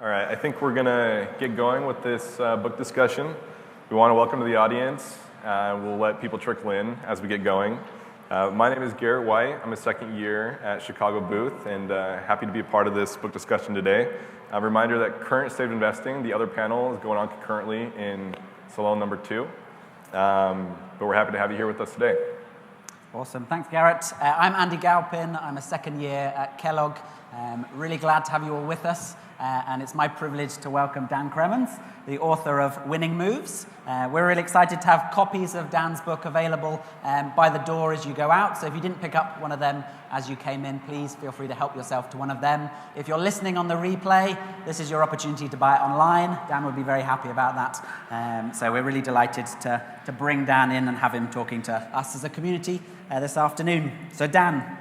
All right, I think we're going to get going with this book discussion. We want to welcome to the audience. We'll let people trickle in as we get going. My name is Garrett White. I'm a second year at Chicago Booth, and happy to be a part of this book discussion today. A reminder that current state of investing, the other panel, is going on concurrently in salon number 2. But we're happy to have you here with us today. Awesome. Thanks, Garrett. I'm Andy Galpin. I'm a second year at Kellogg. Really glad to have you all with us. And it's my privilege to welcome Dan Cremons, the author of Winning Moves. We're really excited to have copies of Dan's book available by the door as you go out. So if you didn't pick up one of them as you came in, please feel free to help yourself to one of them. If you're listening on the replay, this is your opportunity to buy it online. Dan would be very happy about that. So we're really delighted to bring Dan in and have him talking to us as a community this afternoon. So Dan,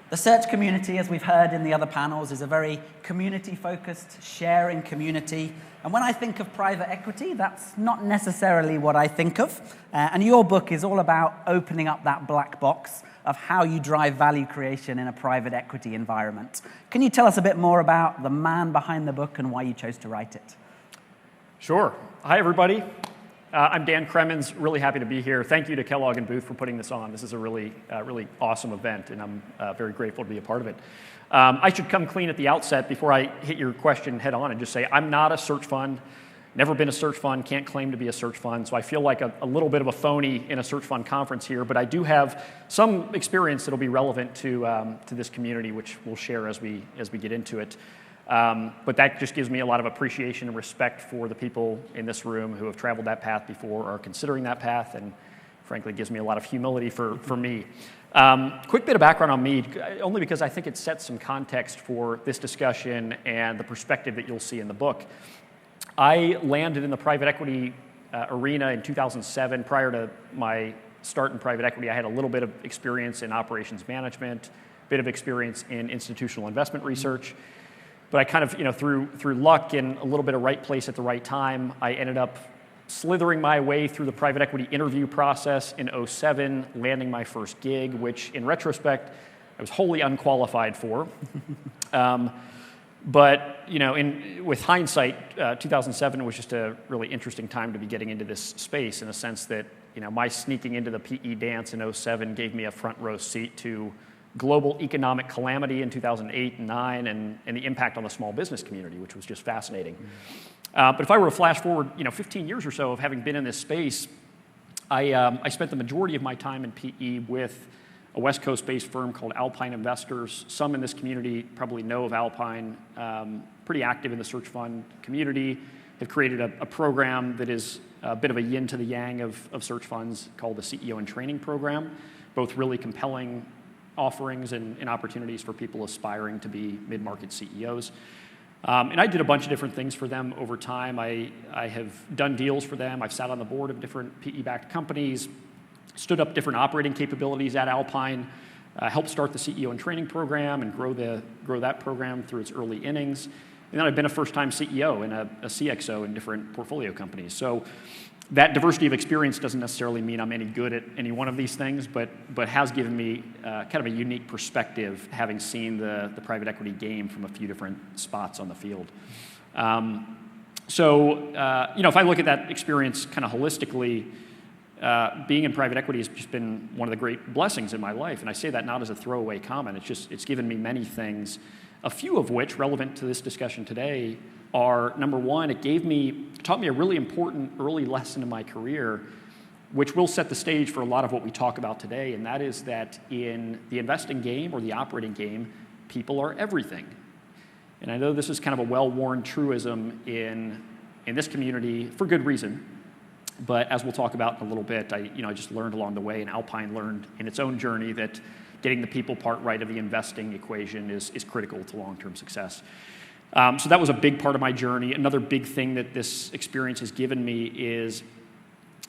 the search community, as we've heard in the other panels, is a very community-focused, sharing community. And when I think of private equity, that's not necessarily what I think of. And your book is all about opening up that black box of how you drive value creation in a private equity environment. Can you tell us a bit more about the man behind the book and why you chose to write it? Sure. Hi, everybody. I'm Dan Cremons, really happy to be here. Thank you to Kellogg and Booth for putting this on. This is a really awesome event, and I'm very grateful to be a part of it. I should come clean at the outset before I hit your question head on and just say I'm not a search fund, never been a search fund, can't claim to be a search fund, so I feel like a little bit of a phony in a search fund conference here, but I do have some experience that'll be relevant to this community, which we'll share as we get into it. But that just gives me a lot of appreciation and respect for the people in this room who have traveled that path before or are considering that path, and frankly gives me a lot of humility for me. Quick bit of background on me, only because I think it sets some context for this discussion and the perspective that you'll see in the book. I landed in the private equity arena in 2007. Prior to my start in private equity, I had a little bit of experience in operations management, a bit of experience in institutional investment research. But I kind of, through luck and a little bit of right place at the right time, I ended up slithering my way through the private equity interview process in 2007, landing my first gig, which in retrospect, I was wholly unqualified for. But, with hindsight, 2007 was just a really interesting time to be getting into this space in a sense that, my sneaking into the PE dance in 2007 gave me a front row seat to global economic calamity in 2008 and 2009 and the impact on the small business community, which was just fascinating. But if I were to flash forward, 15 years or so of having been in this space, I spent the majority of my time in PE with a West Coast-based firm called Alpine Investors. Some in this community probably know of Alpine, pretty active in the search fund community, have created a program that is a bit of a yin to the yang of search funds called the CEO in Training Program, both really compelling offerings and opportunities for people aspiring to be mid-market CEOs. And I did a bunch of different things for them over time. I have done deals for them. I've sat on the board of different PE-backed companies, stood up different operating capabilities at Alpine, helped start the CEO in Training Program and grow that program through its early innings. And then I've been a first-time CEO and a CXO in different portfolio companies. So that diversity of experience doesn't necessarily mean I'm any good at any one of these things, but has given me kind of a unique perspective, having seen the private equity game from a few different spots on the field. So if I look at that experience kind of holistically, being in private equity has just been one of the great blessings in my life, and I say that not as a throwaway comment. It's given me many things, a few of which, relevant to this discussion today, are, number one, it taught me a really important early lesson in my career, which will set the stage for a lot of what we talk about today, and that is that in the investing game or the operating game, people are everything. And I know this is kind of a well-worn truism in this community for good reason, but as we'll talk about in a little bit, I just learned along the way, and Alpine learned in its own journey that getting the people part right of the investing equation is critical to long-term success. So that was a big part of my journey. Another big thing that this experience has given me is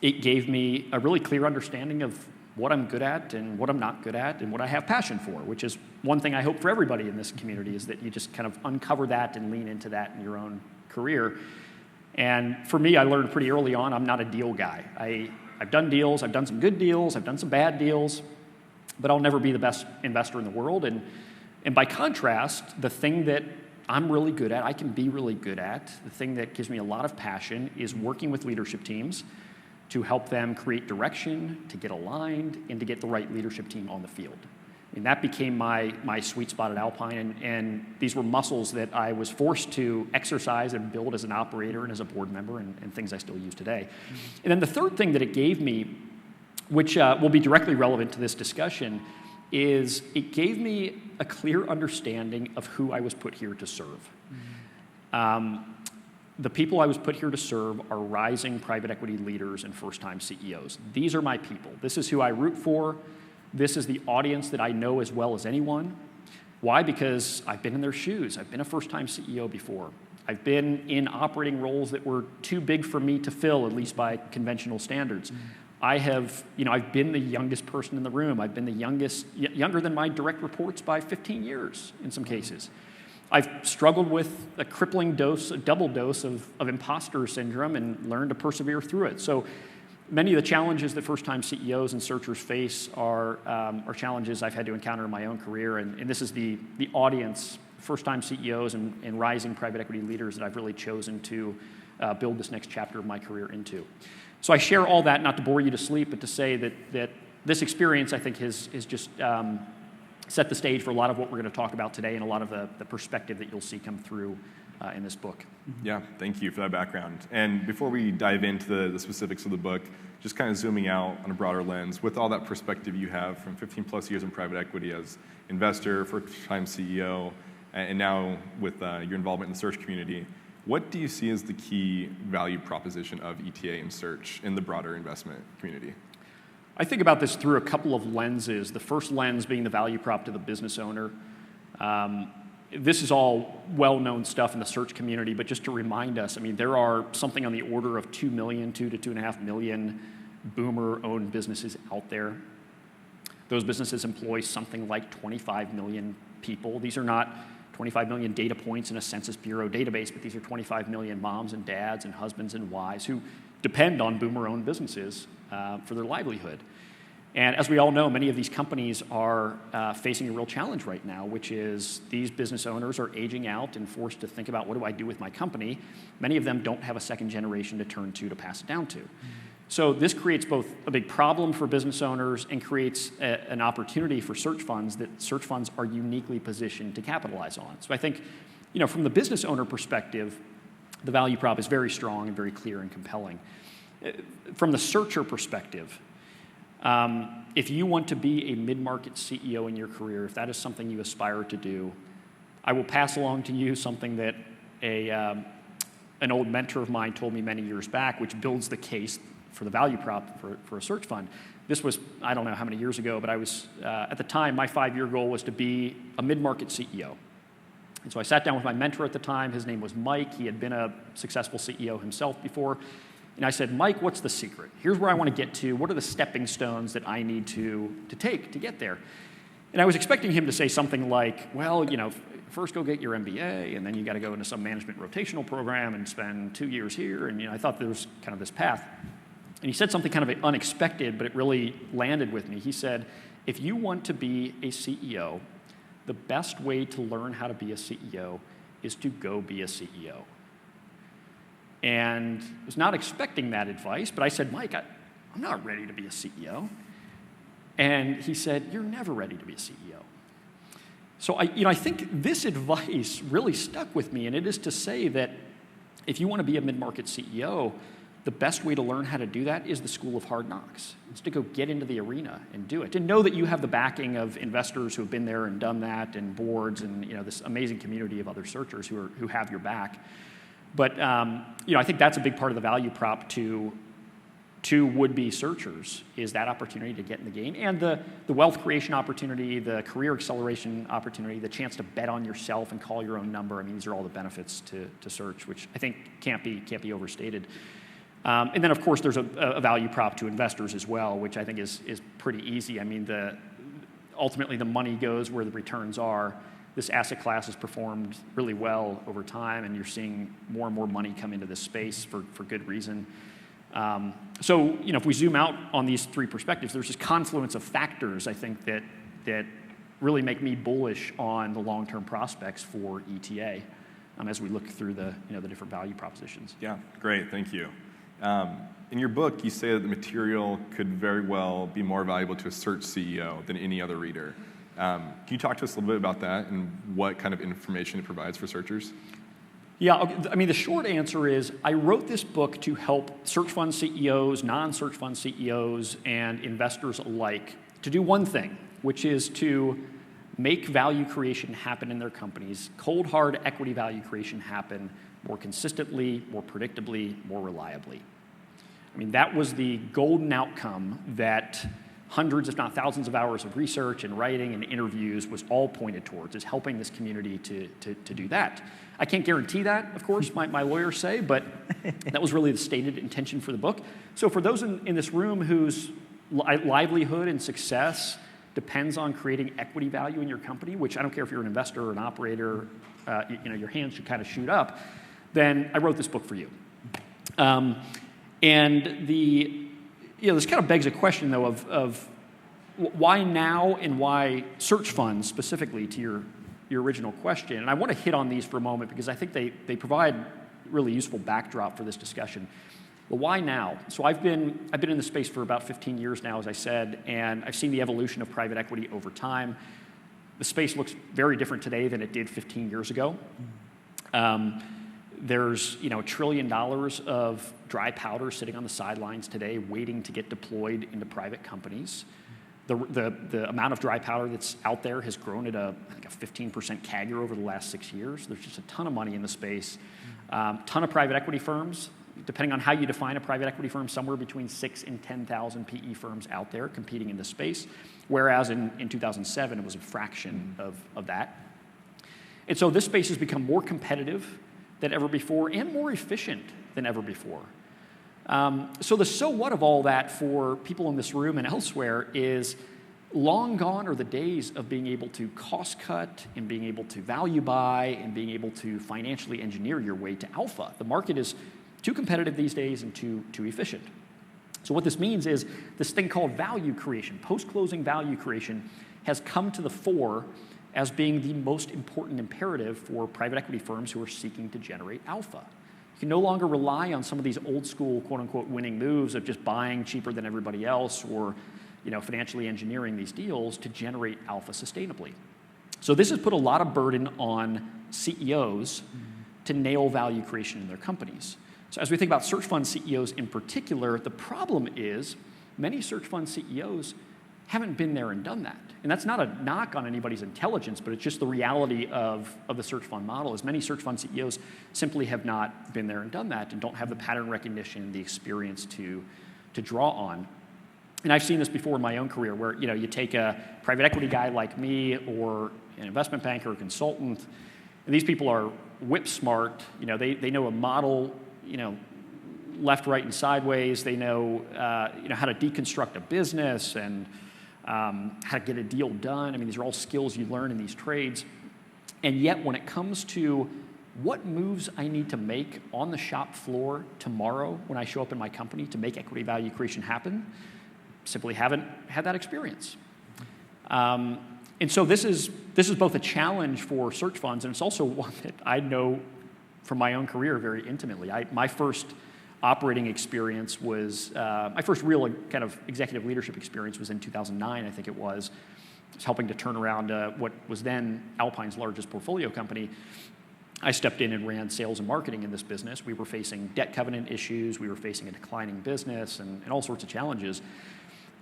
it gave me a really clear understanding of what I'm good at and what I'm not good at and what I have passion for, which is one thing I hope for everybody in this community, is that you just kind of uncover that and lean into that in your own career. And for me, I learned pretty early on I'm not a deal guy. I've done deals, I've done some good deals, I've done some bad deals, but I'll never be the best investor in the world. And by contrast, the thing that I'm really good at, I can be really good at, the thing that gives me a lot of passion is working with leadership teams to help them create direction, to get aligned, and to get the right leadership team on the field. And that became my sweet spot at Alpine, and these were muscles that I was forced to exercise and build as an operator and as a board member, and things I still use today. And then the third thing that it gave me, which will be directly relevant to this discussion, is it gave me a clear understanding of who I was put here to serve. The people I was put here to serve are rising private equity leaders and first-time CEOs. These are my people. This is who I root for. This is the audience that I know as well as anyone. Why? Because I've been in their shoes. I've been a first-time CEO before. I've been in operating roles that were too big for me to fill, at least by conventional standards. I've been the youngest person in the room. I've been the youngest, younger than my direct reports by 15 years in some cases. I've struggled with a crippling dose, a double dose of imposter syndrome and learned to persevere through it. So many of the challenges that first-time CEOs and searchers face are challenges I've had to encounter in my own career, and this is the audience, first-time CEOs and rising private equity leaders that I've really chosen to build this next chapter of my career into. So I share all that not to bore you to sleep, but to say that this experience, I think, has just set the stage for a lot of what we're going to talk about today and a lot of the perspective that you'll see come through in this book. Yeah, thank you for that background. And before we dive into the specifics of the book, just kind of zooming out on a broader lens, with all that perspective you have from 15 plus years in private equity as investor, first-time CEO, and now with your involvement in the search community, what do you see as the key value proposition of ETA and search in the broader investment community? I think about this through a couple of lenses. The first lens being the value prop to the business owner. This is all well-known stuff in the search community, but just to remind us, there are something on the order of 2 to 2.5 million boomer-owned businesses out there. Those businesses employ something like 25 million people. These are not 25 million data points in a Census Bureau database, but these are 25 million moms and dads and husbands and wives who depend on boomer-owned businesses for their livelihood. And as we all know, many of these companies are facing a real challenge right now, which is these business owners are aging out and forced to think about, what do I do with my company? Many of them don't have a second generation to turn to pass it down to. So this creates both a big problem for business owners and creates an opportunity for search funds that search funds are uniquely positioned to capitalize on. So I think, from the business owner perspective, the value prop is very strong and very clear and compelling. From the searcher perspective, if you want to be a mid-market CEO in your career, if that is something you aspire to do, I will pass along to you something that an old mentor of mine told me many years back, which builds the case for the value prop for a search fund. This was, I don't know how many years ago, but I was, at the time, my 5-year goal was to be a mid-market CEO. And so I sat down with my mentor at the time. His name was Mike. He had been a successful CEO himself before. And I said, Mike, what's the secret? Here's where I want to get to. What are the stepping stones that I need to take to get there? And I was expecting him to say something like, well, first go get your MBA, and then you got to go into some management rotational program and spend 2 years here. And I thought there was kind of this path. And he said something kind of unexpected, but it really landed with me. He said, if you want to be a CEO, the best way to learn how to be a CEO is to go be a CEO. And I was not expecting that advice, but I said, Mike, I'm not ready to be a CEO. And he said, you're never ready to be a CEO. So I think this advice really stuck with me, and it is to say that if you want to be a mid-market CEO, the best way to learn how to do that is the school of hard knocks. It's to go get into the arena and do it. And know that you have the backing of investors who have been there and done that, and boards, and this amazing community of other searchers who have your back. But I think that's a big part of the value prop to would-be searchers, is that opportunity to get in the game, and the wealth creation opportunity, the career acceleration opportunity, the chance to bet on yourself and call your own number. These are all the benefits to search, which I think can't be overstated. And then, of course, there's a value prop to investors as well, which I think is pretty easy. Ultimately, the money goes where the returns are. This asset class has performed really well over time, and you're seeing more and more money come into this space for good reason. So, if we zoom out on these three perspectives, there's this confluence of factors, I think, that really make me bullish on the long-term prospects for ETA as we look through the different value propositions. Yeah, great, thank you. In your book, you say that the material could very well be more valuable to a search CEO than any other reader. Can you talk to us a little bit about that and what kind of information it provides for searchers? Yeah, I mean, the short answer is I wrote this book to help search fund CEOs, non-search fund CEOs, and investors alike to do one thing, which is to make value creation happen in their companies, cold, hard equity value creation happen more consistently, more predictably, more reliably. I mean, that was the golden outcome that hundreds, if not thousands of hours of research and writing and interviews was all pointed towards, is helping this community to do that. I can't guarantee that, of course, my lawyers say, but that was really the stated intention for the book. So for those in this room whose livelihood and success depends on creating equity value in your company, which I don't care if you're an investor or an operator, your hands should kind of shoot up, then I wrote this book for you. And this kind of begs a question, though, of why now and why search funds specifically, to your original question. And I want to hit on these for a moment because I think they provide really useful backdrop for this discussion. Well, why now? So I've been in the space for about 15 years now, as I said, and I've seen the evolution of private equity over time. The space looks very different today than it did 15 years ago. There's $1 trillion of dry powder sitting on the sidelines today waiting to get deployed into private companies. The amount of dry powder that's out there has grown at I think a 15% CAGR over the last 6 years. There's just a ton of money in the space. Ton of private equity firms, depending on how you define a private equity firm, somewhere between 6,000 and 10,000 PE firms out there competing in this space, whereas in 2007 it was a fraction of that. And so this space has become more competitive than ever before and more efficient than ever before. So the so what of all that for people in this room and elsewhere is long gone are the days of being able to cost cut and being able to value buy and being able to financially engineer your way to alpha. The market is too competitive these days and too efficient. So what this means is this thing called value creation, post-closing value creation, has come to the fore as being the most important imperative for private equity firms who are seeking to generate alpha. You can no longer rely on some of these old school, quote unquote, winning moves of just buying cheaper than everybody else or financially engineering these deals to generate alpha sustainably. So this has put a lot of burden on CEOs to nail value creation in their companies. So as we think about search fund CEOs in particular, the problem is many search fund CEOs haven't been there and done that. And that's not a knock on anybody's intelligence, but it's just the reality of the search fund model is many search fund CEOs simply have not been there and done that and don't have the pattern recognition, the experience to draw on. And I've seen this before in my own career where you take a private equity guy like me or an investment banker or consultant, and these people are whip smart. They know a model, left, right, and sideways. They know how to deconstruct a business and how to get a deal done. I mean, these are all skills you learn in these trades. And yet, when it comes to what moves I need to make on the shop floor tomorrow when I show up in my company to make equity value creation happen, simply haven't had that experience. And so this is both a challenge for search funds, and it's also one that I know from my own career very intimately. My first operating experience was, my first real kind of executive leadership experience was in 2009, I think it was. I was helping to turn around what was then Alpine's largest portfolio company. I stepped in and ran sales and marketing in this business. We were facing debt covenant issues. We were facing a declining business and all sorts of challenges.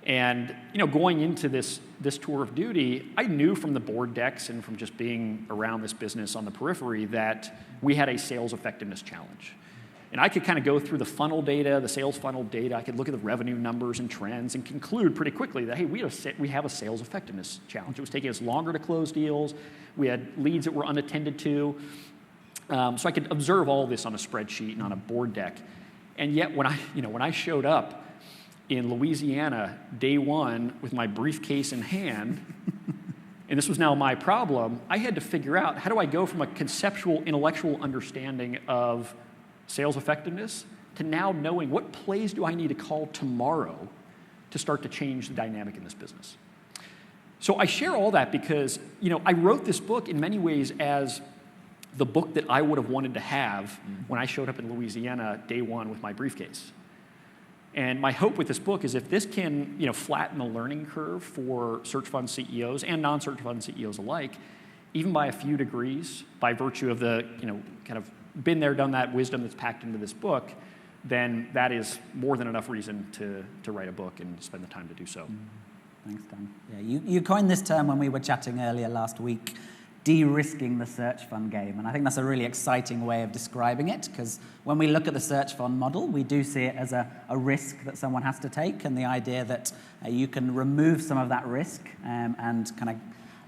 And going into this tour of duty, I knew from the board decks and from just being around this business on the periphery that we had a sales effectiveness challenge. And I could kind of go through the funnel data, the sales funnel data. I could look at the revenue numbers and trends and conclude pretty quickly that, hey, we have a sales effectiveness challenge. It was taking us longer to close deals. We had leads that were unattended to. So I could observe all this on a spreadsheet and on a board deck. And yet when I showed up in Louisiana day one with my briefcase in hand, and this was now my problem, I had to figure out how do I go from a conceptual, intellectual understanding of sales effectiveness to now knowing what plays do I need to call tomorrow to start to change the dynamic in this business. So I share all that because, I wrote this book in many ways as the book that I would have wanted to have when I showed up in Louisiana day one with my briefcase. And my hope with this book is if this can, flatten the learning curve for search fund CEOs and non-search fund CEOs alike, even by a few degrees, by virtue of the, kind of been there, done that wisdom that's packed into this book, then that is more than enough reason to write a book and spend the time to do so. Thanks, Dan. Yeah, you coined this term when we were chatting earlier last week, de-risking the search fund game. And I think that's a really exciting way of describing it, because when we look at the search fund model, we do see it as a risk that someone has to take, and the idea that you can remove some of that risk and kind of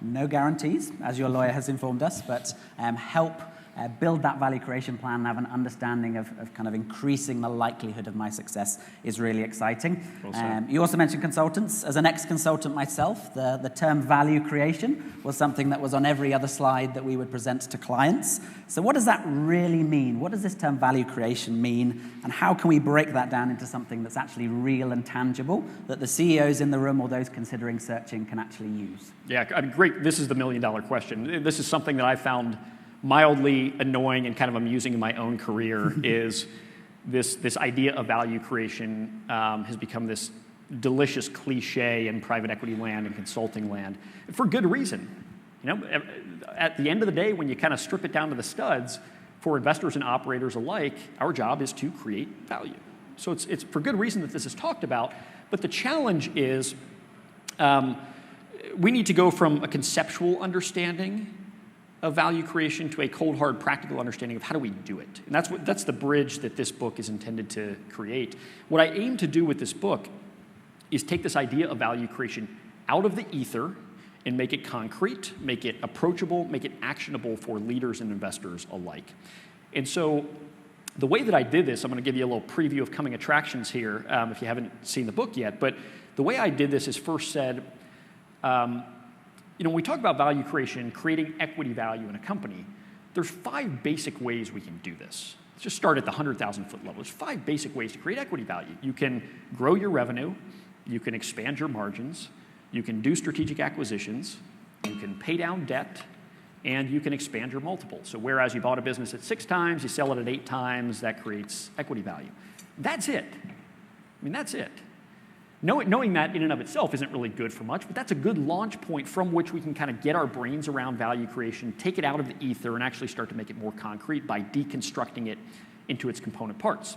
no guarantees, as your lawyer has informed us, but help build that value creation plan and have an understanding of kind of increasing the likelihood of my success is really exciting. Well you also mentioned consultants. As an ex-consultant myself, the term value creation was something that was on every other slide that we would present to clients. So what does that really mean? What does this term value creation mean? And how can we break that down into something that's actually real and tangible that the CEOs in the room or those considering searching can actually use? Yeah, I mean, great. This is the million-dollar question. This is something that I found mildly annoying and kind of amusing in my own career is this idea of value creation has become this delicious cliche in private equity land and consulting land for good reason. At the end of the day, when you kind of strip it down to the studs, for investors and operators alike, our job is to create value. So it's for good reason that this is talked about, but the challenge is we need to go from a conceptual understanding of value creation to a cold, hard, practical understanding of how do we do it. And that's the bridge that this book is intended to create. What I aim to do with this book is take this idea of value creation out of the ether and make it concrete, make it approachable, make it actionable for leaders and investors alike. And so the way that I did this, I'm going to give you a little preview of coming attractions here if you haven't seen the book yet, but the way I did this is first said, when we talk about value creation, creating equity value in a company, there's 5 basic ways we can do this. Let's just start at the 100,000-foot level. There's 5 basic ways to create equity value. You can grow your revenue, you can expand your margins, you can do strategic acquisitions, you can pay down debt, and you can expand your multiple. So whereas you bought a business at 6 times, you sell it at 8 times, that creates equity value. That's it. I mean, that's it. Knowing that in and of itself isn't really good for much, but that's a good launch point from which we can kind of get our brains around value creation, take it out of the ether, and actually start to make it more concrete by deconstructing it into its component parts.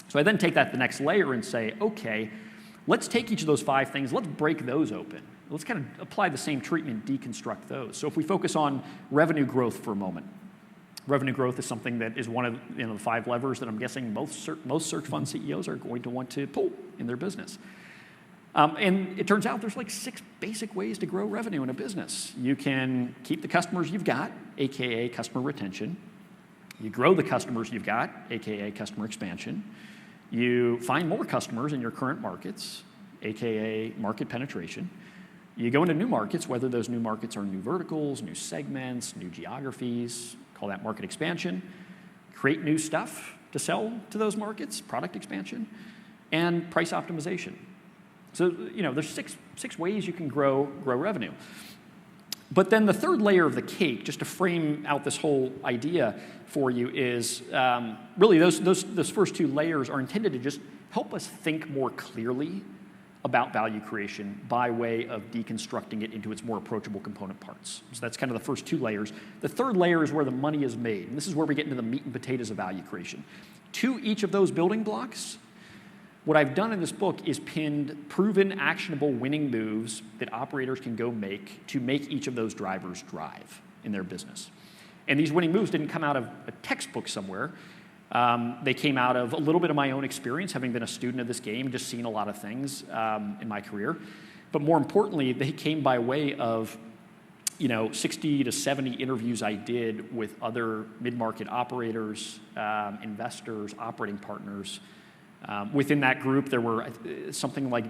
So I then take that the next layer and say, okay, let's take each of those 5 things, let's break those open. Let's kind of apply the same treatment, deconstruct those. So if we focus on revenue growth for a moment, revenue growth is something that is one of the 5 levers that I'm guessing most search fund CEOs are going to want to pull in their business. And it turns out there's like 6 basic ways to grow revenue in a business. You can keep the customers you've got, AKA customer retention. You grow the customers you've got, AKA customer expansion. You find more customers in your current markets, AKA market penetration. You go into new markets, whether those new markets are new verticals, new segments, new geographies, call that market expansion. Create new stuff to sell to those markets, product expansion, and price optimization. So, there's six ways you can grow revenue. But then the third layer of the cake, just to frame out this whole idea for you, is really those first 2 layers are intended to just help us think more clearly about value creation by way of deconstructing it into its more approachable component parts. So that's kind of the first 2 layers. The third layer is where the money is made, and this is where we get into the meat and potatoes of value creation. To each of those building blocks, what I've done in this book is pinned proven, actionable, winning moves that operators can go make to make each of those drivers drive in their business. And these winning moves didn't come out of a textbook somewhere. They came out of a little bit of my own experience, having been a student of this game, just seen a lot of things in my career. But more importantly, they came by way of 60 to 70 interviews I did with other mid-market operators, investors, operating partners. Within that group, there were something like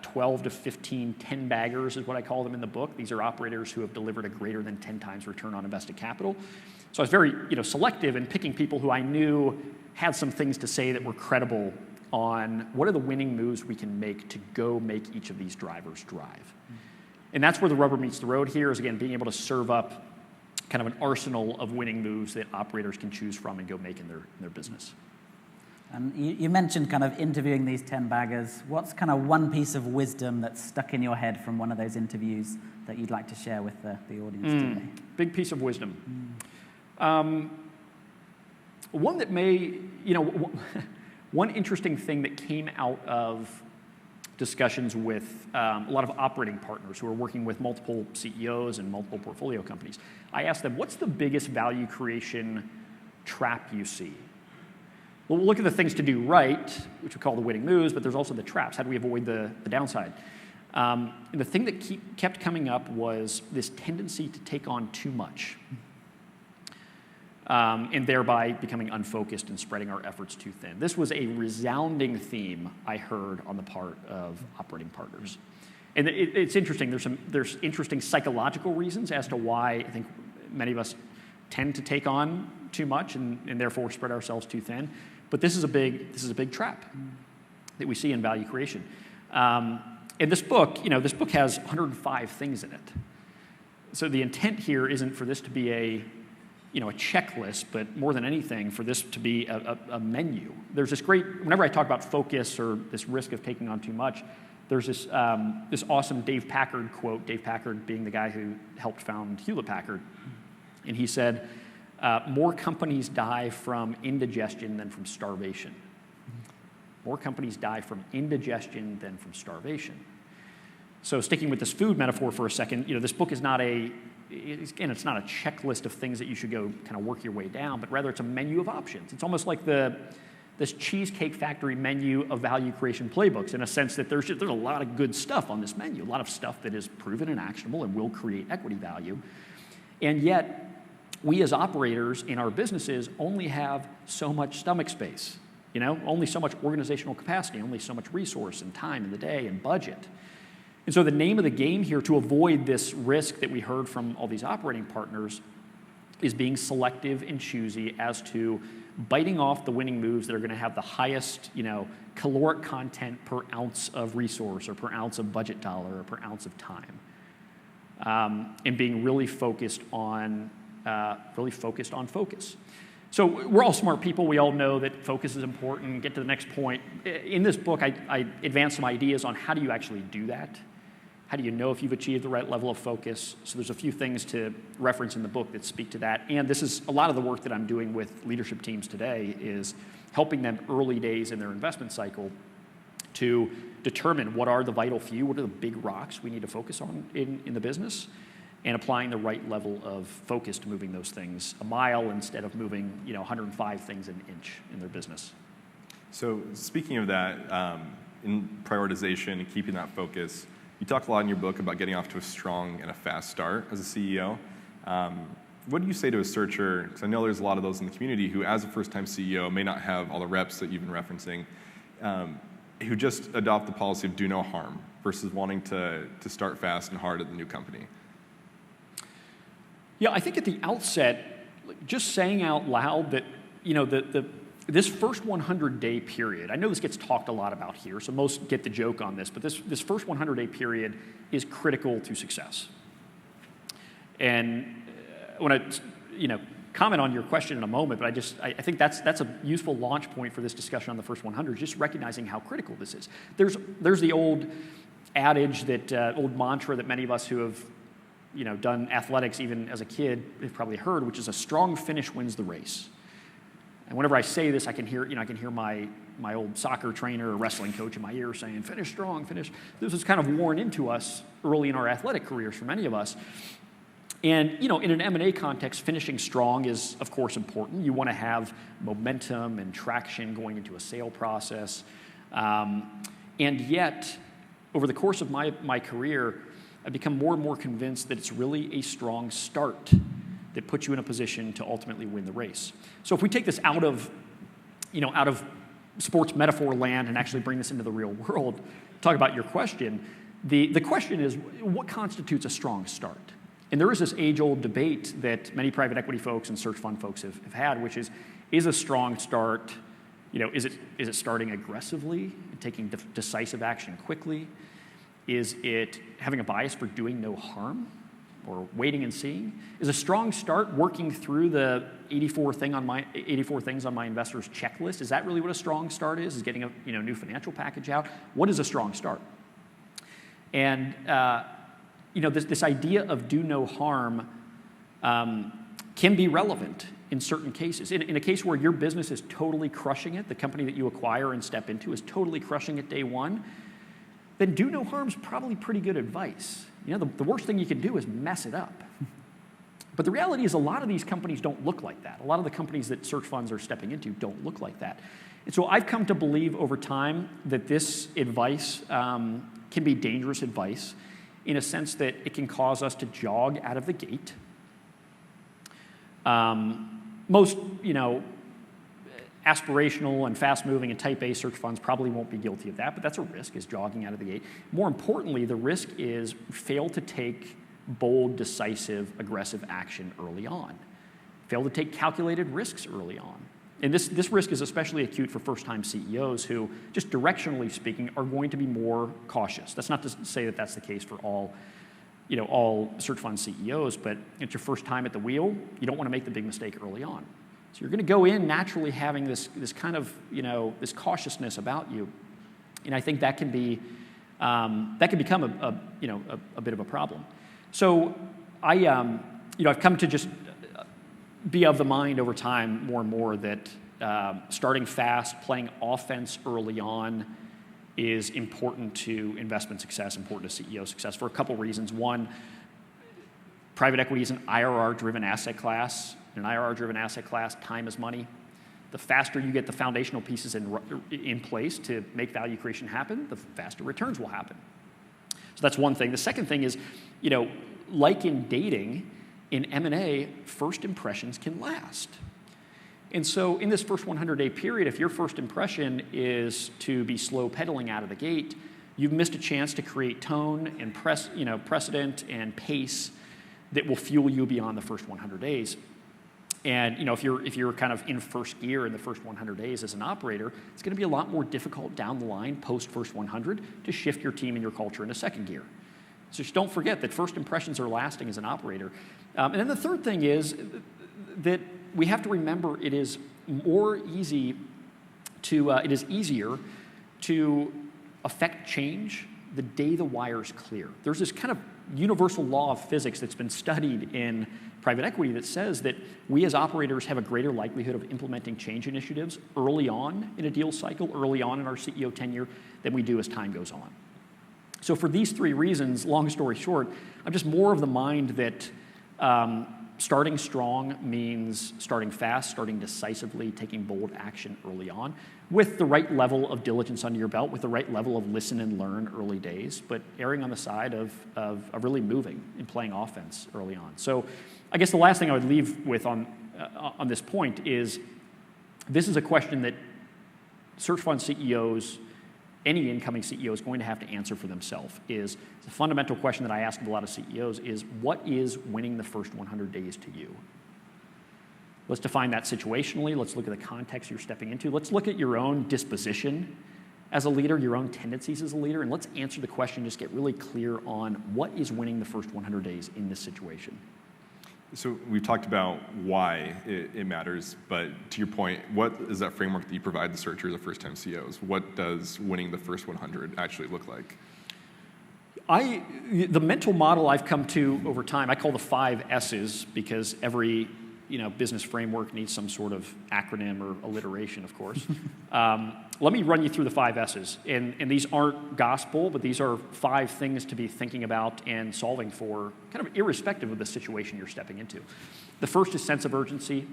12 to 15 10-baggers is what I call them in the book. These are operators who have delivered a greater than 10 times return on invested capital. So I was very selective in picking people who I knew had some things to say that were credible on what are the winning moves we can make to go make each of these drivers drive. And that's where the rubber meets the road here is, again, being able to serve up kind of an arsenal of winning moves that operators can choose from and go make in their business. And you mentioned kind of interviewing these 10 baggers. What's kind of one piece of wisdom that's stuck in your head from one of those interviews that you'd like to share with the audience today? Big piece of wisdom. One that may, one interesting thing that came out of discussions with a lot of operating partners who are working with multiple CEOs and multiple portfolio companies. I asked them, what's the biggest value creation trap you see? Well, we'll look at the things to do right, which we call the winning moves, but there's also the traps. How do we avoid the downside? And the thing that kept coming up was this tendency to take on too much, and thereby becoming unfocused and spreading our efforts too thin. This was a resounding theme I heard on the part of operating partners. And it's interesting. There's interesting psychological reasons as to why I think many of us tend to take on too much and therefore spread ourselves too thin. But this is a big trap that we see in value creation. And this book has 105 things in it. So the intent here isn't for this to be a checklist, but more than anything, for this to be a menu. There's this whenever I talk about focus or this risk of taking on too much, there's this awesome Dave Packard quote, Dave Packard being the guy who helped found Hewlett-Packard. And he said, more companies die from indigestion than from starvation. More companies die from indigestion than from starvation. So sticking with this food metaphor for a second, this book is not it's not a checklist of things that you should go kind of work your way down, but rather it's a menu of options. It's almost like this Cheesecake Factory menu of value creation playbooks, in a sense that there's a lot of good stuff on this menu, a lot of stuff that is proven and actionable and will create equity value. And yet, we as operators in our businesses only have so much stomach space, only so much organizational capacity, only so much resource and time in the day and budget. And so the name of the game here to avoid this risk that we heard from all these operating partners is being selective and choosy as to biting off the winning moves that are going to have the highest, caloric content per ounce of resource or per ounce of budget dollar or per ounce of time, and being really focused on focus. So we're all smart people. We all know that focus is important. Get to the next point. In this book, I advance some ideas on how do you actually do that. How do you know if you've achieved the right level of focus? So there's a few things to reference in the book that speak to that. And this is a lot of the work that I'm doing with leadership teams today is helping them early days in their investment cycle to determine what are the vital few, what are the big rocks we need to focus on in the business, and applying the right level of focus to moving those things a mile instead of moving 105 things an inch in their business. So speaking of that, in prioritization and keeping that focus, you talk a lot in your book about getting off to a strong and a fast start as a CEO. What do you say to a searcher, because I know there's a lot of those in the community who, as a first-time CEO, may not have all the reps that you've been referencing, who just adopt the policy of do no harm versus wanting to start fast and hard at the new company? Yeah, I think at the outset, just saying out loud that, this first 100-day period, I know this gets talked a lot about here, so most get the joke on this, but this first 100-day period is critical to success. And when I comment on your question in a moment, but I think that's a useful launch point for this discussion on the first 100, just recognizing how critical this is. There's the old adage old mantra that many of us who have done athletics even as a kid have probably heard, which is a strong finish wins the race. And whenever I say this, I can hear my old soccer trainer or wrestling coach in my ear saying, finish strong, finish. This was kind of worn into us early in our athletic careers for many of us. And, in an M&A context, finishing strong is, of course, important. You want to have momentum and traction going into a sale process. And yet, over the course of my career, I've become more and more convinced that it's really a strong start that puts you in a position to ultimately win the race. So if we take this out of sports metaphor land and actually bring this into the real world, talk about your question, the question is, what constitutes a strong start? And there is this age-old debate that many private equity folks and search fund folks have had, which is a strong start, is it starting aggressively and taking decisive action quickly? Is it having a bias for doing no harm or waiting and seeing? Is a strong start working through the 84 things on my investor's checklist? Is that really what a strong start is? Is getting a new financial package out? What is a strong start? And this idea of do no harm can be relevant in certain cases. In a case where your business is totally crushing it, the company that you acquire and step into is totally crushing it day one, then do no harm is probably pretty good advice. The worst thing you can do is mess it up. But the reality is a lot of these companies don't look like that. A lot of the companies that search funds are stepping into don't look like that. And so I've come to believe over time that this advice can be dangerous advice in a sense that it can cause us to jog out of the gate. Most, aspirational and fast-moving and type A search funds probably won't be guilty of that, but that's a risk, is jogging out of the gate. More importantly, the risk is fail to take bold, decisive, aggressive action early on. Fail to take calculated risks early on. And this risk is especially acute for first-time CEOs who, just directionally speaking, are going to be more cautious. That's not to say that that's the case for all search fund CEOs, but it's your first time at the wheel. You don't want to make the big mistake early on. So you're going to go in naturally having this kind of, this cautiousness about you. And I think that can become a bit of a problem. So I've come to just be of the mind over time more and more that starting fast, playing offense early on is important to investment success, important to CEO success for a couple reasons. One, private equity is an IRR-driven asset class. In an IRR-driven asset class, time is money. The faster you get the foundational pieces in place to make value creation happen, the faster returns will happen. So that's one thing. The second thing is, like in dating, in M&A, first impressions can last. And so in this first 100-day period, if your first impression is to be slow pedaling out of the gate, you've missed a chance to create tone and precedent and pace that will fuel you beyond the first 100 days. And if you're kind of in first gear in the first 100 days as an operator, it's going to be a lot more difficult down the line post first 100 to shift your team and your culture into second gear. So just don't forget that first impressions are lasting as an operator. And then the third thing is that we have to remember it is easier to affect change the day the wire's clear. There's this kind of universal law of physics that's been studied in private equity that says that we as operators have a greater likelihood of implementing change initiatives early on in a deal cycle, early on in our CEO tenure, than we do as time goes on. So for these three reasons, long story short, I'm just more of the mind that starting strong means starting fast, starting decisively, taking bold action early on, with the right level of diligence under your belt, with the right level of listen and learn early days, but erring on the side of really moving and playing offense early on. So I guess the last thing I would leave with on this point is this is a question that search fund CEOs, any incoming CEO is going to have to answer for themselves. Is the fundamental question that I ask of a lot of CEOs is, what is winning the first 100 days to you? Let's define that situationally. Let's look at the context you're stepping into. Let's look at your own disposition as a leader, your own tendencies as a leader, and let's answer the question, just get really clear on what is winning the first 100 days in this situation. So we've talked about why it matters, but to your point, what is that framework that you provide the searchers or first-time CEOs? What does winning the first 100 actually look like? The mental model I've come to over time, I call the 5 S's, because every business framework needs some sort of acronym or alliteration, of course. Let me run you through the 5 S's. And these aren't gospel, but these are 5 things to be thinking about and solving for, kind of irrespective of the situation you're stepping into. The first is sense of urgency.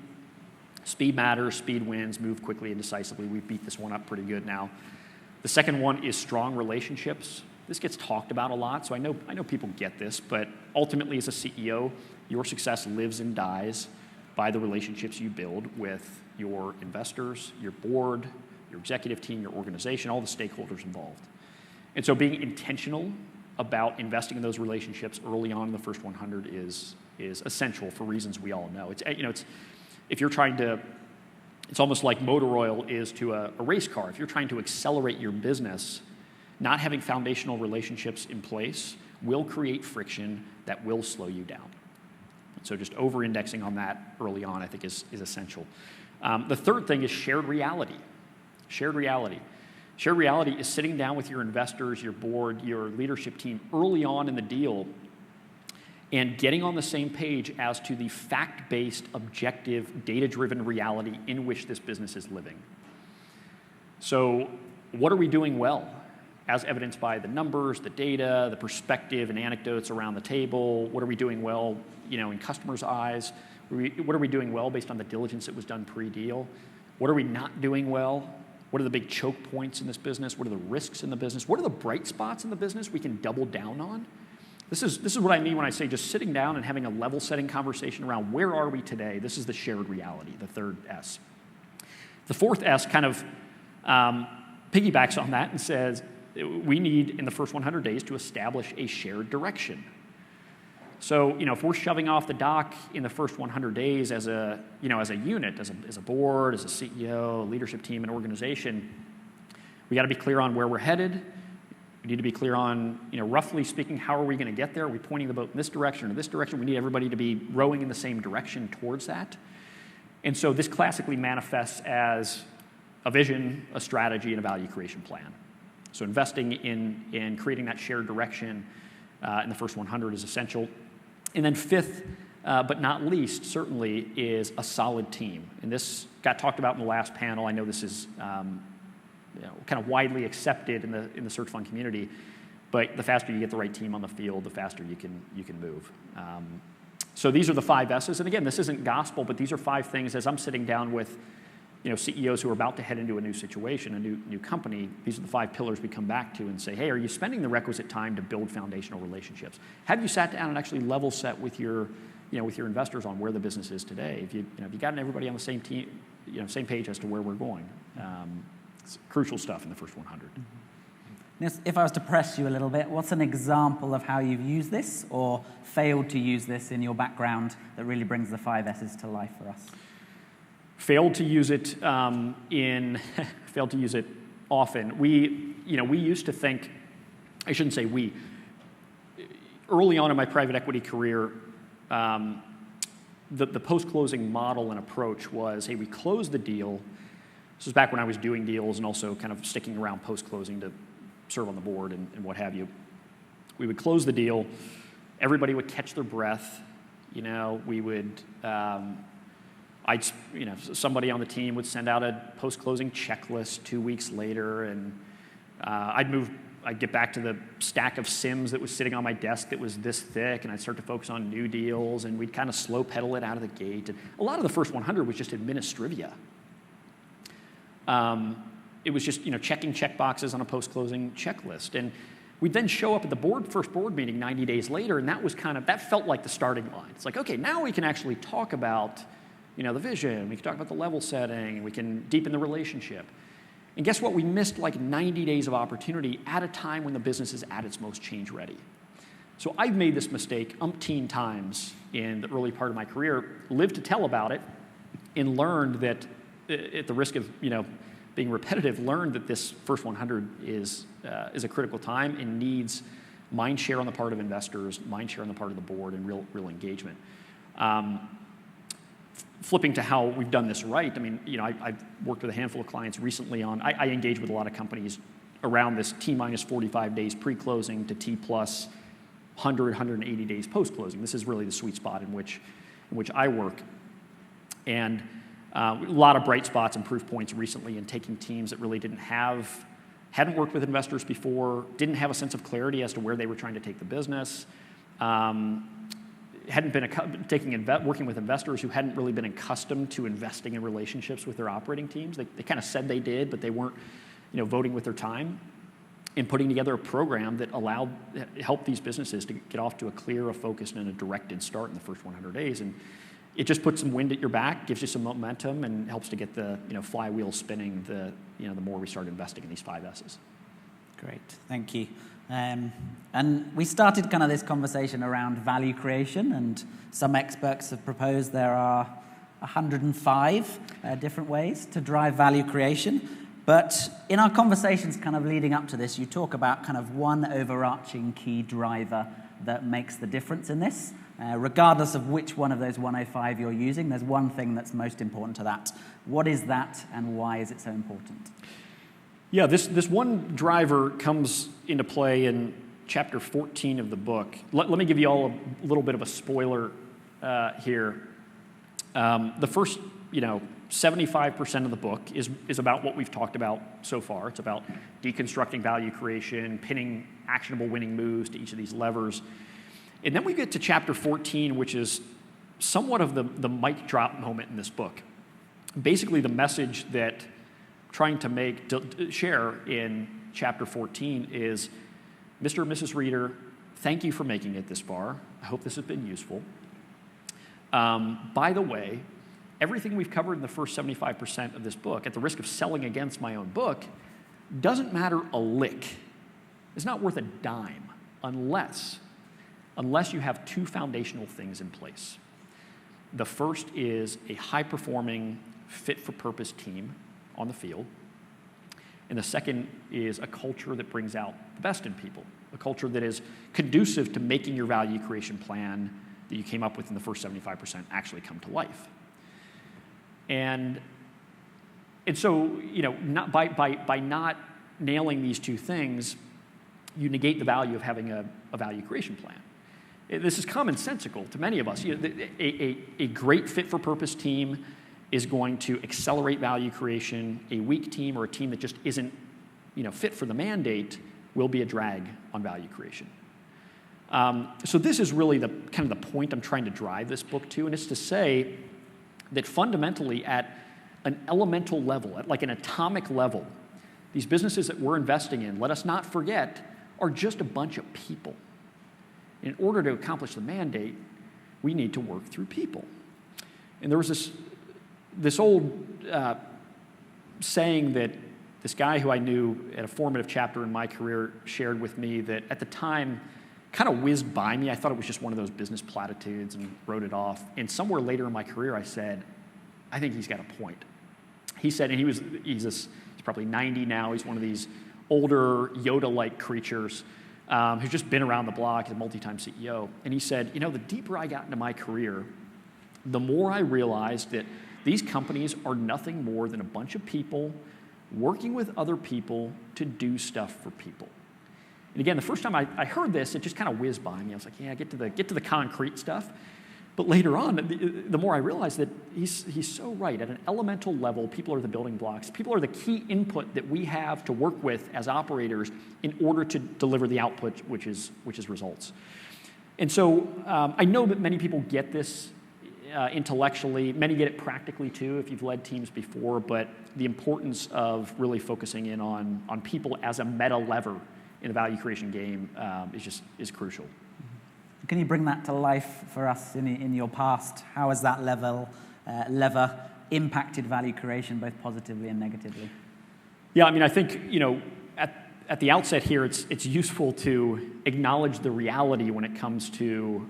Speed matters, speed wins, move quickly and decisively. We've beat this one up pretty good now. The second one is strong relationships. This gets talked about a lot, so I know people get this, but ultimately as a CEO, your success lives and dies by the relationships you build with your investors, your board, your executive team, your organization, all the stakeholders involved. And so being intentional about investing in those relationships early on in the first 100 is essential for reasons we all know. If you're trying to, it's almost like motor oil is to a race car. If you're trying to accelerate your business, not having foundational relationships in place will create friction that will slow you down. So just over-indexing on that early on, I think, is essential. The third thing is shared reality. Shared reality. Shared reality is sitting down with your investors, your board, your leadership team early on in the deal and getting on the same page as to the fact-based, objective, data-driven reality in which this business is living. So what are we doing well, as evidenced by the numbers, the data, the perspective and anecdotes around the table? What are we doing well, in customers' eyes? What are we doing well based on the diligence that was done pre-deal? What are we not doing well? What are the big choke points in this business? What are the risks in the business? What are the bright spots in the business we can double down on? This is what I mean when I say just sitting down and having a level-setting conversation around where are we today. This is the shared reality, the third S. The fourth S kind of piggybacks on that and says we need, in the first 100 days, to establish a shared direction. So, if we're shoving off the dock in the first 100 days as a unit, as a board, as a CEO, leadership team, and organization, we got to be clear on where we're headed. We need to be clear on, roughly speaking, how are we going to get there? Are we pointing the boat in this direction or this direction? We need everybody to be rowing in the same direction towards that. And so this classically manifests as a vision, a strategy, and a value creation plan. So investing in creating that shared direction in the first 100 is essential. And then fifth, but not least, certainly, is a solid team. And this got talked about in the last panel. I know this is kind of widely accepted in the search fund community, but the faster you get the right team on the field, the faster you can move. So these are the 5 S's. And again, this isn't gospel, but these are 5 things as I'm sitting down with CEOs who are about to head into a new situation, a new company. These are the 5 pillars we come back to and say, hey, are you spending the requisite time to build foundational relationships? Have you sat down and actually level set with your investors on where the business is today? Have you gotten everybody on the same team, same page as to where we're going? It's crucial stuff in the first 100. If I was to press you a little bit, what's an example of how you've used this or failed to use this in your background that really brings the 5 S's to life for us? Failed to use it failed to use it often. We used to think, I shouldn't say we. Early on in my private equity career, the post-closing model and approach was, hey, we close the deal. This was back when I was doing deals and also kind of sticking around post-closing to serve on the board and what have you. We would close the deal. Everybody would catch their breath. We would, somebody on the team would send out a post-closing checklist 2 weeks later, and I'd get back to the stack of Sims that was sitting on my desk that was this thick, and I'd start to focus on new deals, and we'd kind of slow pedal it out of the gate. And a lot of the first 100 was just administrivia. It was just checking check boxes on a post-closing checklist, and we'd then show up at the first board meeting 90 days later, and that felt like the starting line. It's like, okay, now we can actually talk about the vision. We can talk about the level setting, and we can deepen the relationship. And guess what? We missed like 90 days of opportunity at a time when the business is at its most change ready. So I've made this mistake umpteen times in the early part of my career, lived to tell about it, and learned that, at the risk of being repetitive, learned that this first 100 is a critical time and needs mind share on the part of investors, mind share on the part of the board, and real engagement. Flipping to how we've done this right, I've worked with a handful of clients recently on, I engage with a lot of companies around this T-minus 45 days pre-closing to T-plus 100, 180 days post-closing. This is really the sweet spot in which I work. And a lot of bright spots and proof points recently in taking teams that really hadn't worked with investors before, didn't have a sense of clarity as to where they were trying to take the business, hadn't been working with investors who hadn't really been accustomed to investing in relationships with their operating teams. They kind of said they did, but they weren't, voting with their time, and putting together a program that helped these businesses to get off to a clear, a focused, and a directed start in the first 100 days. And it just puts some wind at your back, gives you some momentum, and helps to get the flywheel spinning the more we start investing in these 5 S's. Great, thank you. And we started kind of this conversation around value creation, and some experts have proposed there are 105 different ways to drive value creation. But in our conversations kind of leading up to this, you talk about kind of one overarching key driver that makes the difference in this. Regardless of which one of those 105 you're using, there's one thing that's most important to that. What is that, and why is it so important? Yeah, this one driver comes into play in chapter 14 of the book. Let me give you all a little bit of a spoiler here. The first, 75% of the book is about what we've talked about so far. It's about deconstructing value creation, pinning actionable winning moves to each of these levers. And then we get to chapter 14, which is somewhat of the mic drop moment in this book. Basically, the message that I'm trying to share in chapter 14 is, Mr. and Mrs. Reader, thank you for making it this far. I hope this has been useful. By the way, everything we've covered in the first 75% of this book, at the risk of selling against my own book, doesn't matter a lick. It's not worth a dime unless you have two foundational things in place. The first is a high-performing, fit-for-purpose team on the field. And the second is a culture that brings out the best in people, a culture that is conducive to making your value creation plan that you came up with in the first 75% actually come to life. And so, not by not nailing these two things, you negate the value of having a value creation plan. This is commonsensical to many of us. A great fit-for-purpose team is going to accelerate value creation. A weak team or a team that just isn't fit for the mandate will be a drag on value creation. So this is really the point I'm trying to drive this book to, and it's to say that fundamentally at an elemental level, at like an atomic level, these businesses that we're investing in, let us not forget, are just a bunch of people. In order to accomplish the mandate, we need to work through people. And there was this old saying that this guy who I knew at a formative chapter in my career shared with me that at the time kind of whizzed by me. I thought it was just one of those business platitudes and wrote it off. And somewhere later in my career, I said, I think he's got a point. He said, and he's probably 90 now. He's one of these older Yoda-like creatures who's just been around the block. He's a multi-time CEO. And he said, the deeper I got into my career, the more I realized that these companies are nothing more than a bunch of people working with other people to do stuff for people. And again, the first time I heard this, it just kind of whizzed by me. I was like, yeah, get to the concrete stuff. But later on, the more I realized that he's so right. At an elemental level, people are the building blocks. People are the key input that we have to work with as operators in order to deliver the output, which is results. And so I know that many people get this intellectually. Many get it practically too, if you've led teams before. But the importance of really focusing in on people as a meta lever in the value creation game is crucial. Can you bring that to life for us in your past? How has that lever impacted value creation, both positively and negatively? Yeah, I think at the outset here, it's useful to acknowledge the reality when it comes to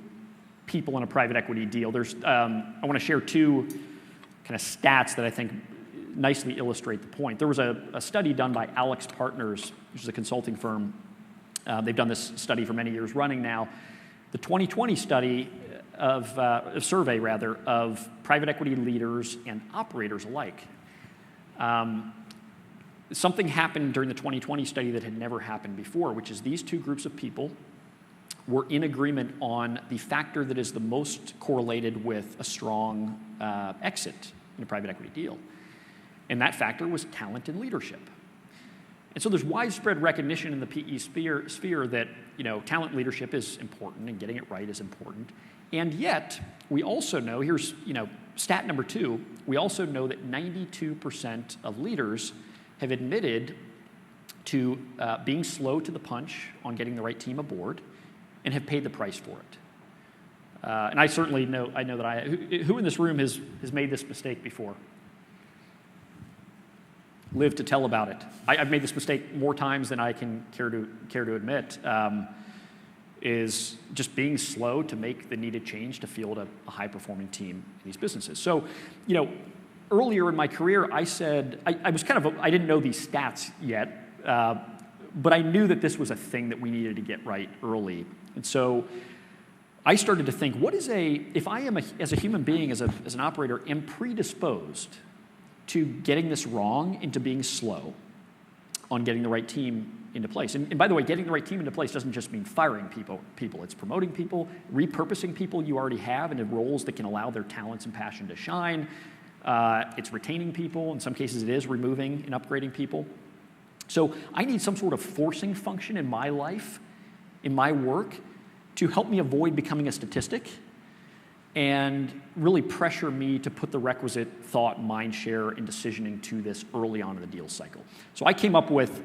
people in a private equity deal. I want to share two kind of stats that I think nicely illustrate the point. There was a study done by Alex Partners, which is a consulting firm. They've done this study for many years running now. The 2020 study survey of private equity leaders and operators alike. Something happened during the 2020 study that had never happened before, which is these two groups of people were in agreement on the factor that is the most correlated with a strong exit in a private equity deal. And that factor was talent and leadership. And so there's widespread recognition in the PE sphere that talent leadership is important and getting it right is important. And yet, we also know, here's stat number 2, we also know that 92% of leaders have admitted to being slow to the punch on getting the right team aboard and have paid the price for it. And I certainly know that who in this room has made this mistake before? Live to tell about it. I've made this mistake more times than I can care to admit, is just being slow to make the needed change to field a high-performing team in these businesses. So, earlier in my career, I said, I was I didn't know these stats yet, but I knew that this was a thing that we needed to get right early. And so I started to think, if I am, as a human being, as an operator, am predisposed to getting this wrong, into being slow on getting the right team into place. And by the way, getting the right team into place doesn't just mean firing people. It's promoting people, repurposing people you already have into roles that can allow their talents and passion to shine. It's retaining people. In some cases, it is removing and upgrading people. So I need some sort of forcing function in my life, in my work, to help me avoid becoming a statistic and really pressure me to put the requisite thought, mind share, and decisioning to this early on in the deal cycle. So I came up with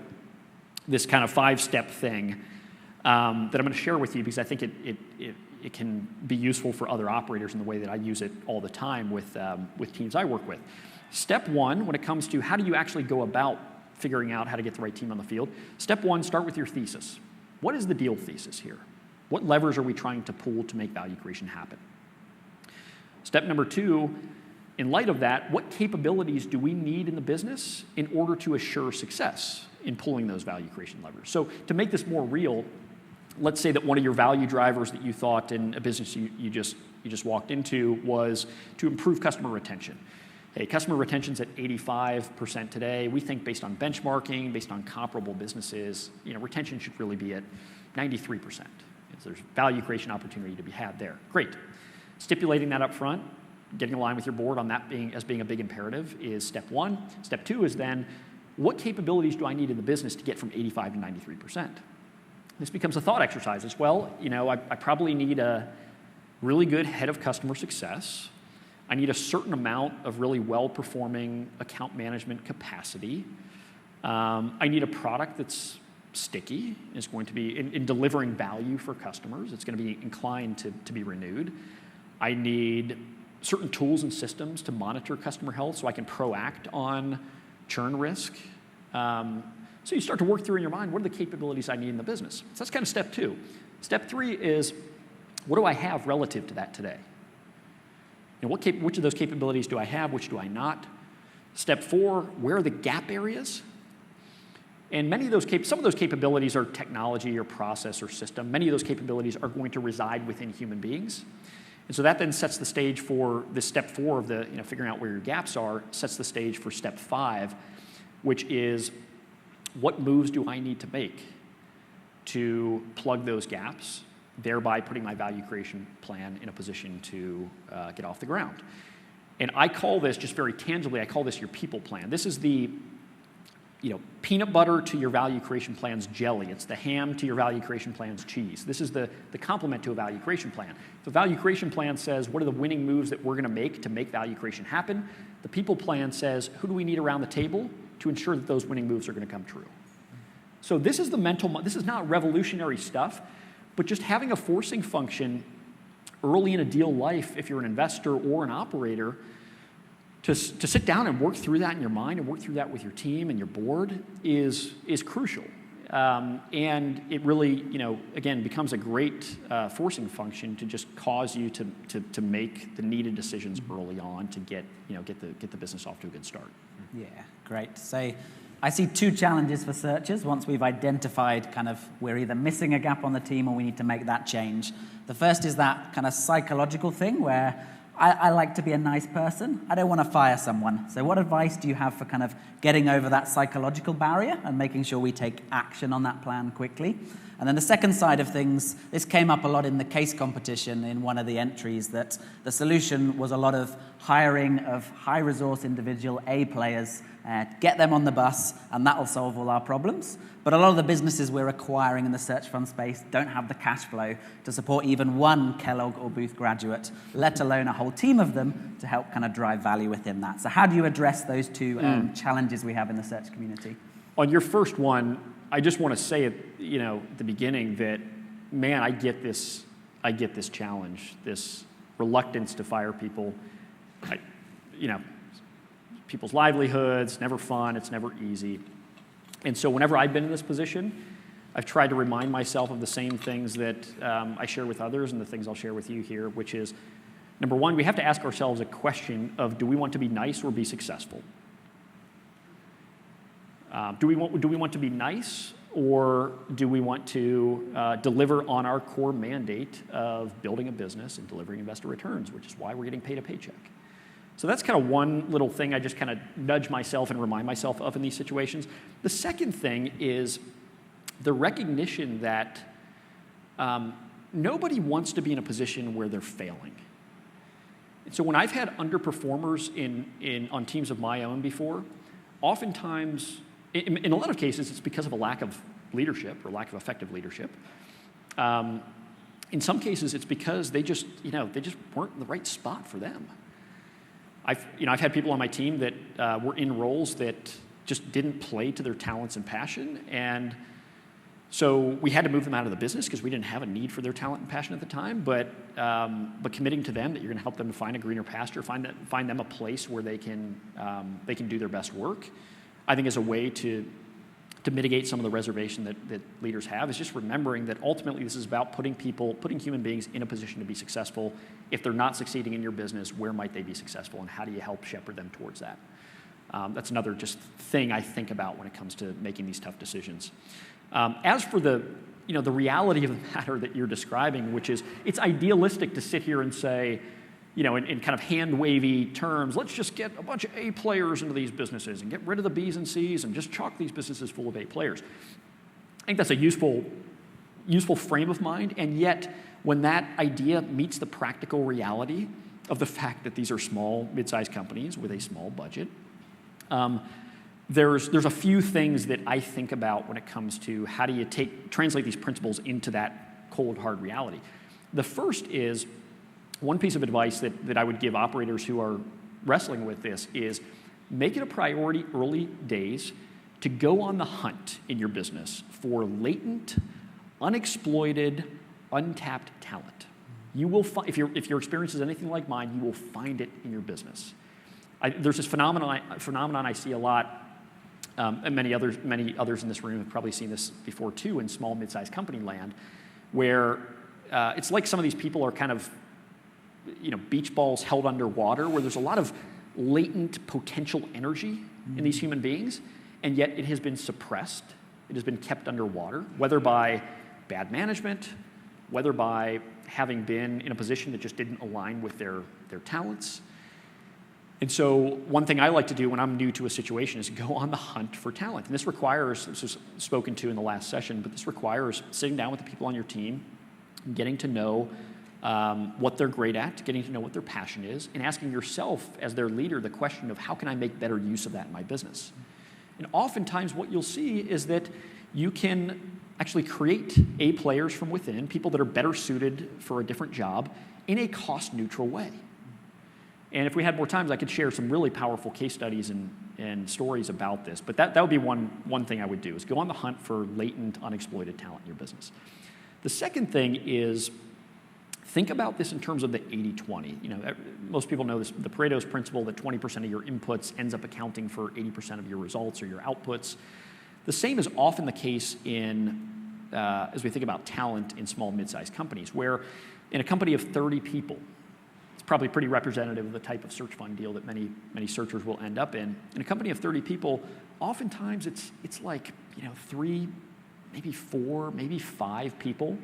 this kind of 5-step thing that I'm going to share with you because I think it can be useful for other operators in the way that I use it all the time with teams I work with. Step 1, when it comes to how do you actually go about figuring out how to get the right team on the field, step 1, start with your thesis. What is the deal thesis here? What levers are we trying to pull to make value creation happen? Step number 2, in light of that, what capabilities do we need in the business in order to assure success in pulling those value creation levers? So to make this more real, let's say that one of your value drivers that you thought in a business you just walked into was to improve customer retention. Hey, customer retention's at 85% today. We think based on benchmarking, based on comparable businesses, retention should really be at 93%. There's value creation opportunity to be had there. Great. Stipulating that up front, getting aligned with your board on that being a big imperative is step 1. Step 2 is then, what capabilities do I need in the business to get from 85 to 93%? This becomes a thought exercise as well. I probably need a really good head of customer success. I need a certain amount of really well-performing account management capacity. I need a product that's sticky, is going to be in delivering value for customers. It's going to be inclined to be renewed. I need certain tools and systems to monitor customer health so I can proact on churn risk. So you start to work through in your mind, what are the capabilities I need in the business? So that's kind of step 2. Step 3 is, what do I have relative to that today? Which of those capabilities do I have, which do I not? Step 4, where are the gap areas? And some of those capabilities are technology or process or system. Many of those capabilities are going to reside within human beings. And so that then sets the stage for this step 4 of the figuring out where your gaps are, sets the stage for step 5, which is, what moves do I need to make to plug those gaps, thereby putting my value creation plan in a position to get off the ground? And I call this, just very tangibly, I call this your people plan. This is the peanut butter to your value creation plan's jelly. It's the ham to your value creation plan's cheese. This is the complement to a value creation plan. The value creation plan says, what are the winning moves that we're going to make value creation happen? The people plan says, who do we need around the table to ensure that those winning moves are going to come true? So this is this is not revolutionary stuff, but just having a forcing function early in a deal life, if you're an investor or an operator, to sit down and work through that in your mind and work through that with your team and your board is crucial. And it really, again, becomes a great forcing function to just cause you to make the needed decisions early on to get the business off to a good start. Yeah, great. So I see 2 challenges for searchers once we've identified we're either missing a gap on the team or we need to make that change. The first is that kind of psychological thing where I like to be a nice person. I don't want to fire someone. So what advice do you have for kind of getting over that psychological barrier and making sure we take action on that plan quickly? And then the second side of things, this came up a lot in the case competition in one of the entries, that the solution was a lot of hiring of high-resource individual A players, get them on the bus, and that will solve all our problems. But a lot of the businesses we're acquiring in the search fund space don't have the cash flow to support even one Kellogg or Booth graduate, let alone a whole team of them to help kind of drive value within that. So how do you address those 2 challenges we have in the search community? On your first one, I just want to say at the beginning that, man, I get this challenge, this reluctance to fire people. People's livelihoods, never fun, it's never easy. And so whenever I've been in this position, I've tried to remind myself of the same things that I share with others and the things I'll share with you here, which is Number one, we have to ask ourselves a question of, do we want to be nice or be successful? Do we want to be nice, or do we want to deliver on our core mandate of building a business and delivering investor returns, which is why we're getting paid a paycheck? So that's kind of one little thing I just kind of nudge myself and remind myself of in these situations. The second thing is the recognition that nobody wants to be in a position where they're failing. And so when I've had underperformers on teams of my own before, oftentimes, in a lot of cases, it's because of a lack of leadership or lack of effective leadership. In some cases, it's because they just weren't in the right spot for them. I've had people on my team that were in roles that just didn't play to their talents and passion, and so we had to move them out of the business because we didn't have a need for their talent and passion at the time. But committing to them that you're going to help them to find a greener pasture, find them a place where they can do their best work, I think is a way to mitigate some of the reservation that leaders have, is just remembering that ultimately this is about putting human beings in a position to be successful. If they're not succeeding in your business, where might they be successful, and how do you help shepherd them towards that? That's another just thing I think about when it comes to making these tough decisions. As for the reality of the matter that you're describing, which is it's idealistic to sit here and say, in kind of hand-wavy terms, let's just get a bunch of A players into these businesses and get rid of the B's and C's and just chalk these businesses full of A players. I think that's a useful frame of mind, and yet when that idea meets the practical reality of the fact that these are small, mid-sized companies with a small budget, there's a few things that I think about when it comes to how do you translate these principles into that cold, hard reality. The first is, one piece of advice that I would give operators who are wrestling with this is make it a priority early days to go on the hunt in your business for latent, unexploited, untapped talent. You will find, if your experience is anything like mine, you will find it in your business. There's this phenomenon I see a lot, and many others in this room have probably seen this before too, in small, mid-sized company land, where it's like some of these people are kind of beach balls held underwater, where there's a lot of latent potential energy in these human beings, and yet it has been suppressed. It has been kept underwater, whether by bad management, whether by having been in a position that just didn't align with their talents. And so one thing I like to do when I'm new to a situation is go on the hunt for talent. And this was spoken to in the last session, but this requires sitting down with the people on your team, getting to know what they're great at, getting to know what their passion is, and asking yourself as their leader the question of how can I make better use of that in my business? And oftentimes what you'll see is that you can actually create A players from within, people that are better suited for a different job, in a cost-neutral way. And if we had more time, I could share some really powerful case studies and stories about this. But that would be one thing I would do, is go on the hunt for latent, unexploited talent in your business. The second thing is think about this in terms of the 80-20. Most people know this, the Pareto's principle, that 20% of your inputs ends up accounting for 80% of your results or your outputs. The same is often the case as we think about talent in small, mid-sized companies, where in a company of 30 people, it's probably pretty representative of the type of search fund deal that many searchers will end up in. In a company of 30 people, oftentimes it's like 3, maybe 4, maybe 5 people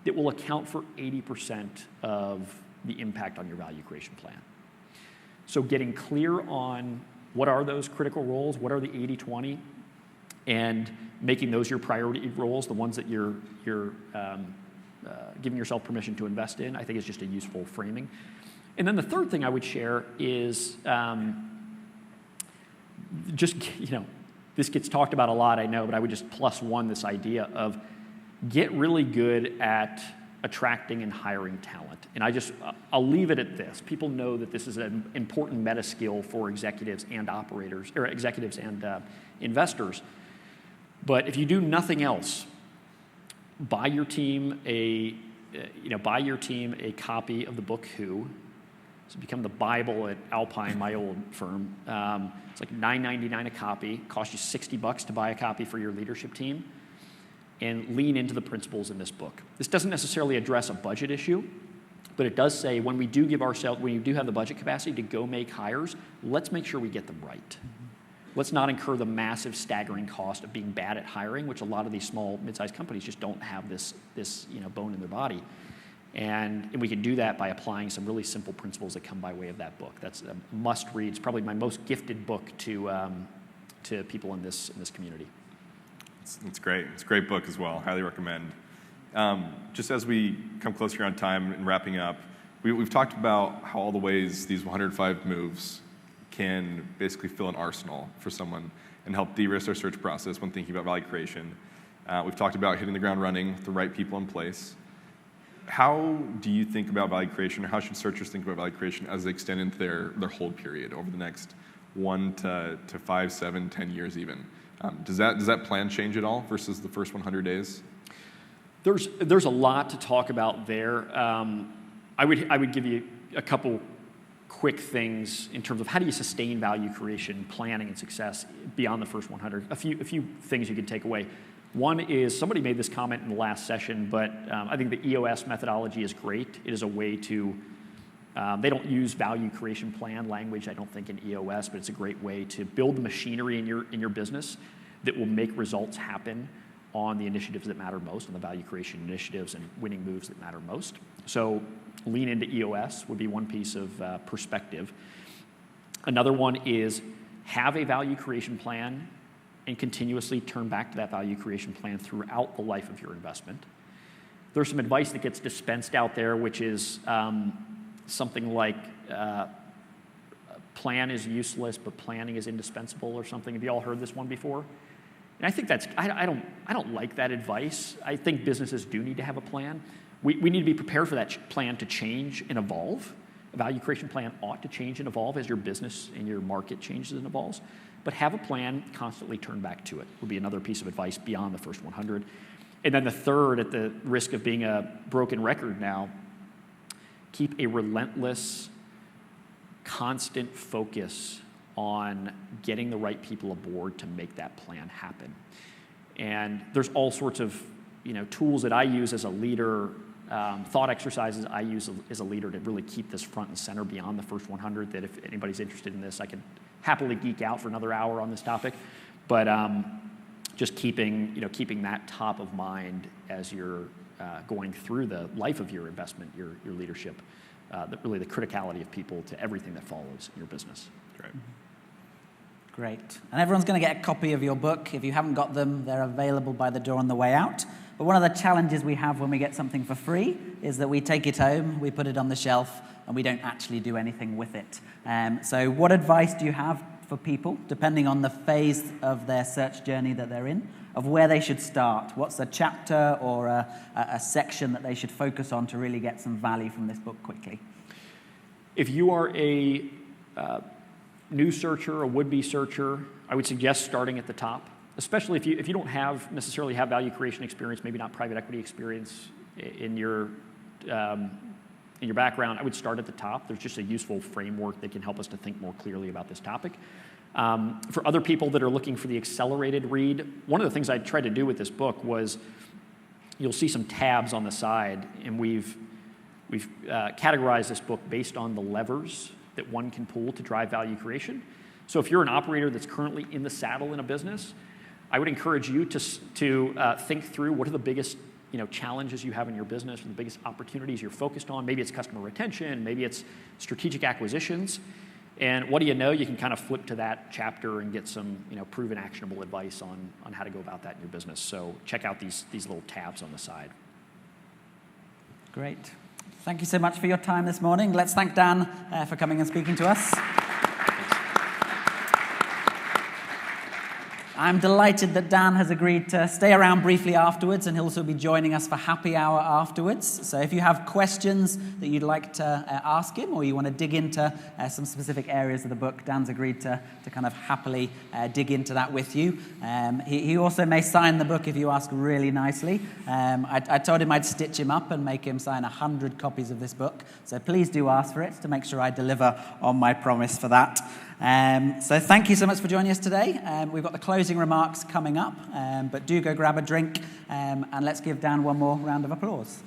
that will account for 80% of the impact on your value creation plan. So getting clear on what are those critical roles, what are the 80-20, and making those your priority roles, the ones that you're giving yourself permission to invest in, I think is just a useful framing. And then the third thing I would share is this gets talked about a lot, I know, but I would just +1 this idea of get really good at attracting and hiring talent. And I'll leave it at this. People know that this is an important meta skill for executives and operators, or executives and investors. But if you do nothing else, buy your team a copy of the book Who. It's become the Bible at Alpine, my old firm. It's like $9.99 a copy. Costs you $60 to buy a copy for your leadership team. And lean into the principles in this book. This doesn't necessarily address a budget issue, But it does say when we do have the budget capacity to go make hires, let's make sure we get them right. Let's not incur the massive staggering cost of being bad at hiring, which a lot of these small, mid-sized companies just don't have this bone in their body. And we can do that by applying some really simple principles that come by way of that book. That's a must-read. It's probably my most gifted book to people in this community. It's great. It's a great book as well. Highly recommend. Just as we come closer on time and wrapping up, we've talked about how all the ways these 105 moves can basically fill an arsenal for someone and help de-risk their search process when thinking about value creation. We've talked about hitting the ground running with the right people in place. How do you think about value creation, or how should searchers think about value creation as they extend into their hold period over the next 1 to 5, 7, 10 years even? Does that plan change at all versus the first 100 days? There's a lot to talk about there. I would give you a couple quick things in terms of how do you sustain value creation, planning, and success beyond the first 100. A few things you can take away. One is, somebody made this comment in the last session, but I think the EOS methodology is great. It is a way to, they don't use value creation plan language, I don't think, in EOS, but it's a great way to build the machinery in your business that will make results happen on the initiatives that matter most, on the value creation initiatives and winning moves that matter most. So lean into EOS would be one piece of perspective. Another one is have a value creation plan and continuously turn back to that value creation plan throughout the life of your investment. There's some advice that gets dispensed out there, which is something like plan is useless, but planning is indispensable, or something. Have you all heard this one before? And I think I don't like that advice. I think businesses do need to have a plan. We need to be prepared for that plan to change and evolve. A value creation plan ought to change and evolve as your business and your market changes and evolves. But have a plan, constantly turn back to it, would be another piece of advice beyond the first 100. And then the third, at the risk of being a broken record now, keep a relentless, constant focus on getting the right people aboard to make that plan happen. And there's all sorts of tools that I use as a leader, thought exercises I use as a leader to really keep this front and center beyond the first 100, that if anybody's interested in this, I could happily geek out for another hour on this topic. But just keeping that top of mind as you're going through the life of your investment, your leadership, really the criticality of people to everything that follows in your business. Great. Great. And everyone's going to get a copy of your book. If you haven't got them, they're available by the door on the way out. But one of the challenges we have when we get something for free is that we take it home, we put it on the shelf, and we don't actually do anything with it. So what advice do you have for people, depending on the phase of their search journey that they're in, of where they should start? What's a chapter or a section that they should focus on to really get some value from this book quickly? If you are a new searcher, a would-be searcher, I would suggest starting at the top, especially if you don't necessarily have value creation experience, maybe not private equity experience in your background. I would start at the top. There's just a useful framework that can help us to think more clearly about this topic. For other people that are looking for the accelerated read, one of the things I tried to do with this book was, you'll see some tabs on the side, and we've categorized this book based on the levers that one can pull to drive value creation. So if you're an operator that's currently in the saddle in a business, I would encourage you to think through what are the biggest challenges you have in your business, or the biggest opportunities you're focused on. Maybe it's customer retention, maybe it's strategic acquisitions. And what do you know? You can kind of flip to that chapter and get some proven actionable advice on how to go about that in your business. So check out these little tabs on the side. Great. Thank you so much for your time this morning. Let's thank Dan for coming and speaking to us. I'm delighted that Dan has agreed to stay around briefly afterwards, and he'll also be joining us for happy hour afterwards. So if you have questions that you'd like to ask him, or you want to dig into some specific areas of the book, Dan's agreed to kind of happily dig into that with you. He also may sign the book if you ask really nicely. I told him I'd stitch him up and make him sign 100 copies of this book. So please do ask for it to make sure I deliver on my promise for that. So thank you so much for joining us today. We've got the closing remarks coming up, but do go grab a drink, and let's give Dan one more round of applause.